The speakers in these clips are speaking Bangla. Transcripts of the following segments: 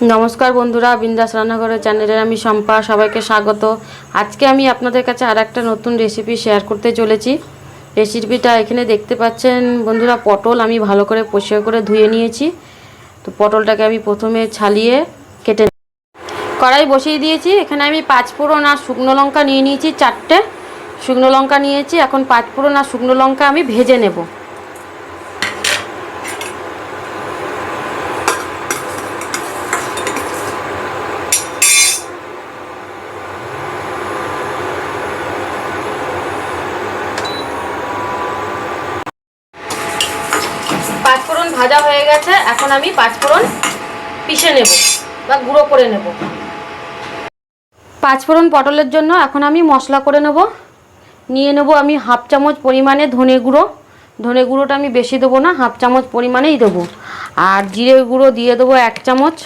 नमस्कार बंधुरा बिंदास रान्नाघर चैनेले आमी शम्पा सबाइके स्वागत। आज के आमी आपनादेर काछे आरेकटा नतून रेसिपि शेयर करते चलेछि। रेसिपिटा एखाने देखते पाच्छेन बंधुरा, पटल आमी भालो करे परिष्कार करे धुए निएछि। तो पटलटाके आमी प्रथमे छालिए केटे कड़ाई बसिए दिएछि। एखाने आमी पाँचफोड़न आर शुकनो लंका निये निएछि, 4टे शुकनो लंका निएछि। एखन पाँचफोड़न आर शुकनो लंका आमी भेजे नेब। पाँचफोड़न भाजा हो गेছে, এখন আমি পাঁচফোড়ন পিষে নেব বা গুঁড়ো করে নেব। পাঁচফোড়ন পটলের জন্য এখন আমি মশলা করে নেব। নিয়ে নেব আমি হাফ চামচ পরিমাণে ধনে গুঁড়ো। ধনে গুঁড়োটা আমি বেশি দেব না, হাফ চামচ পরিমাণেই দেব। আর জিরে গুঁড়ো দিয়ে দেব 1 চামচ।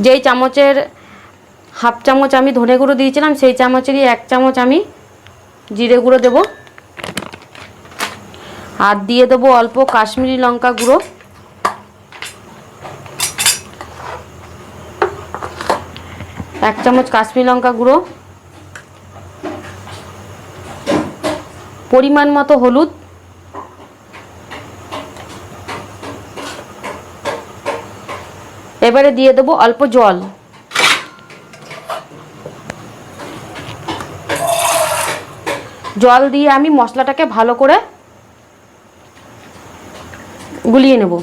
যেই চামচের হাফ চামচ আমি ধনে গুঁড়ো দিয়েছিলাম সেই চামচেরই 1 চামচ আমি জিরে গুঁড়ো দেব। আর দিয়ে দেবো অল্প কাশ্মীরি লঙ্কা গুঁড়ো, 1 চামচ কাশ্মীরি লঙ্কা গুঁড়ো, পরিমাণ মতো হলুদ, এবারে দিয়ে দেবো অল্প জল। জল দিয়ে আমি মশলাটাকে ভালো করে গুলিয়ে নেব।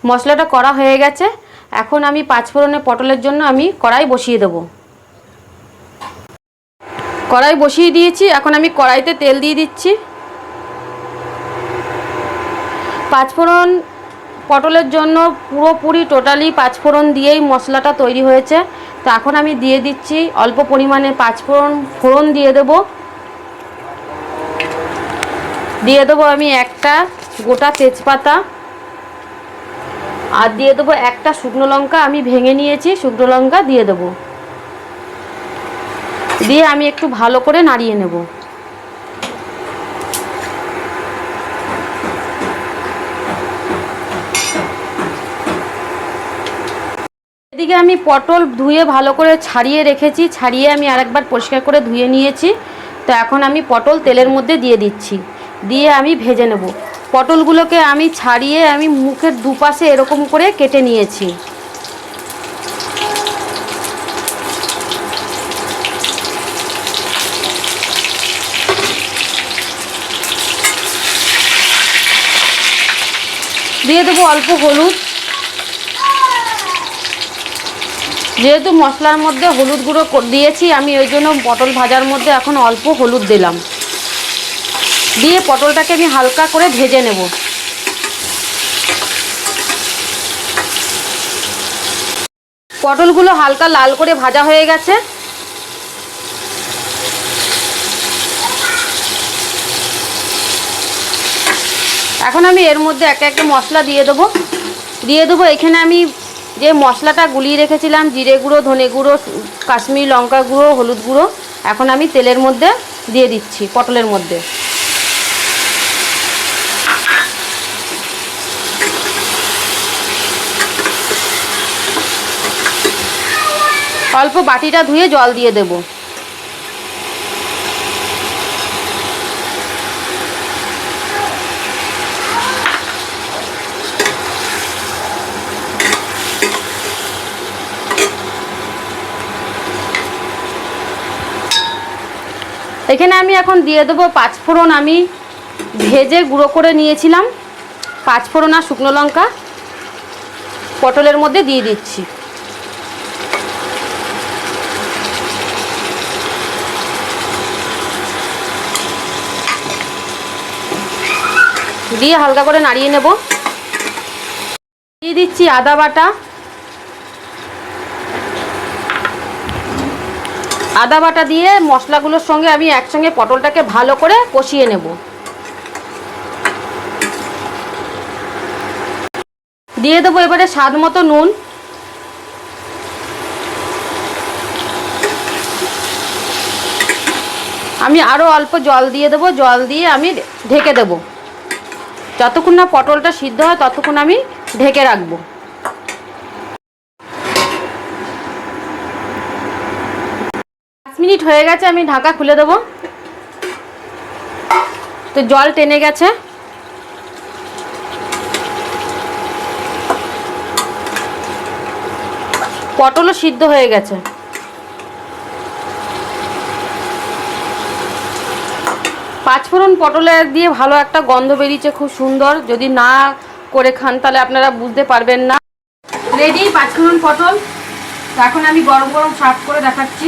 মশলাটা করা হয়ে গেছে। এখন আমি পাঁচফোড়নে পটলের জন্য আমি কড়াই বসিয়ে দেব। কড়াই বসিয়ে দিয়েছি। এখন আমি কড়াইতে তেল দিয়ে দিচ্ছি। পাঁচফোড়ন পটলের জন্য পুরোপুরি টোটালি পাঁচফোড়ন দিয়েই মশলাটা তৈরি হয়েছে। তো এখন আমি দিয়ে দিচ্ছি অল্প পরিমাণে পাঁচফোড়ন দিয়ে দেব। দিয়ে দেবো আমি একটা গোটা তেজপাতা, আর দিয়ে দেবো একটা শুকনো লঙ্কা আমি ভেঙে নিয়েছি, শুকনো লঙ্কা দিয়ে দেবো। দিয়ে আমি একটু ভালো করে নাড়িয়ে নেব। এদিকে আমি পটল ধুয়ে ভালো করে ছাড়িয়ে রেখেছি, ছাড়িয়ে আমি আরেকবার পরিষ্কার করে ধুয়ে নিয়েছি। তো এখন আমি পটল তেলের মধ্যে দিয়ে দিচ্ছি, দিয়ে আমি ভেজে নেব। পটলগুলোকে আমি ছাড়িয়ে আমি মুখের দুপাশে এরকম করে কেটে নিয়েছি। দিয়ে দেবো অল্প হলুদ। যেহেতু মশলার মধ্যে হলুদ গুঁড়ো দিয়েছি আমি, ওই জন্য পটল ভাজার মধ্যে এখন অল্প হলুদ দিলাম। দিয়ে পটলটাকে আমি হালকা করে ভেজে নেব। পটলগুলো হালকা লাল করে ভাজা হয়ে গেছে। এখন আমি এর মধ্যে একে একে মশলা দিয়ে দেবো। এখানে আমি যে মশলাটা গুলিয়ে রেখেছিলাম, জিরে গুঁড়ো, ধনে গুঁড়ো, কাশ্মীরি লঙ্কা গুঁড়ো, হলুদ গুঁড়ো, এখন আমি তেলের মধ্যে দিয়ে দিচ্ছি পটলের মধ্যে। অল্প বাটিটা ধুয়ে জল দিয়ে দেব। এখানে আমি এখন দিয়ে দেবো পাঁচফোড়ন আমি ভেজে গুঁড়ো করে নিয়েছিলাম। পাঁচফোড়ন আর শুকনো লঙ্কা পটলের মধ্যে দিয়ে দিচ্ছি। দিয়ে হালকা করে নাড়িয়ে নেব। দিয়ে দিচ্ছি আদা বাটা। আদা বাটা দিয়ে মশলাগুলোর সঙ্গে আমি একসঙ্গে পটলটাকে ভালো করে কষিয়ে নেব। দিয়ে দেবো এবারে স্বাদ মতো নুন। আমি আরও অল্প জল দিয়ে দেবো। জল দিয়ে আমি ঢেকে দেবো যতক্ষণ না পটলটা সিদ্ধ হয় ততক্ষণ আমি ঢেকে রাখবো। মিনিট হয়ে গেছে, আমি ঢাকা খুলে দেবো। তো জল টেনে গেছে। পটলও সিদ্ধ হয়ে গেছে। পাঁচফোড়ন পটলে দিয়ে ভালো একটা গন্ধ বেরিয়েছে, খুব সুন্দর। যদি না করে খান তাহলে আপনারা বুঝতে পারবেন না। রেডি পাঁচফোড়ন পটল। এখন আমি গরম গরম সার্ভ করে দেখাচ্ছি।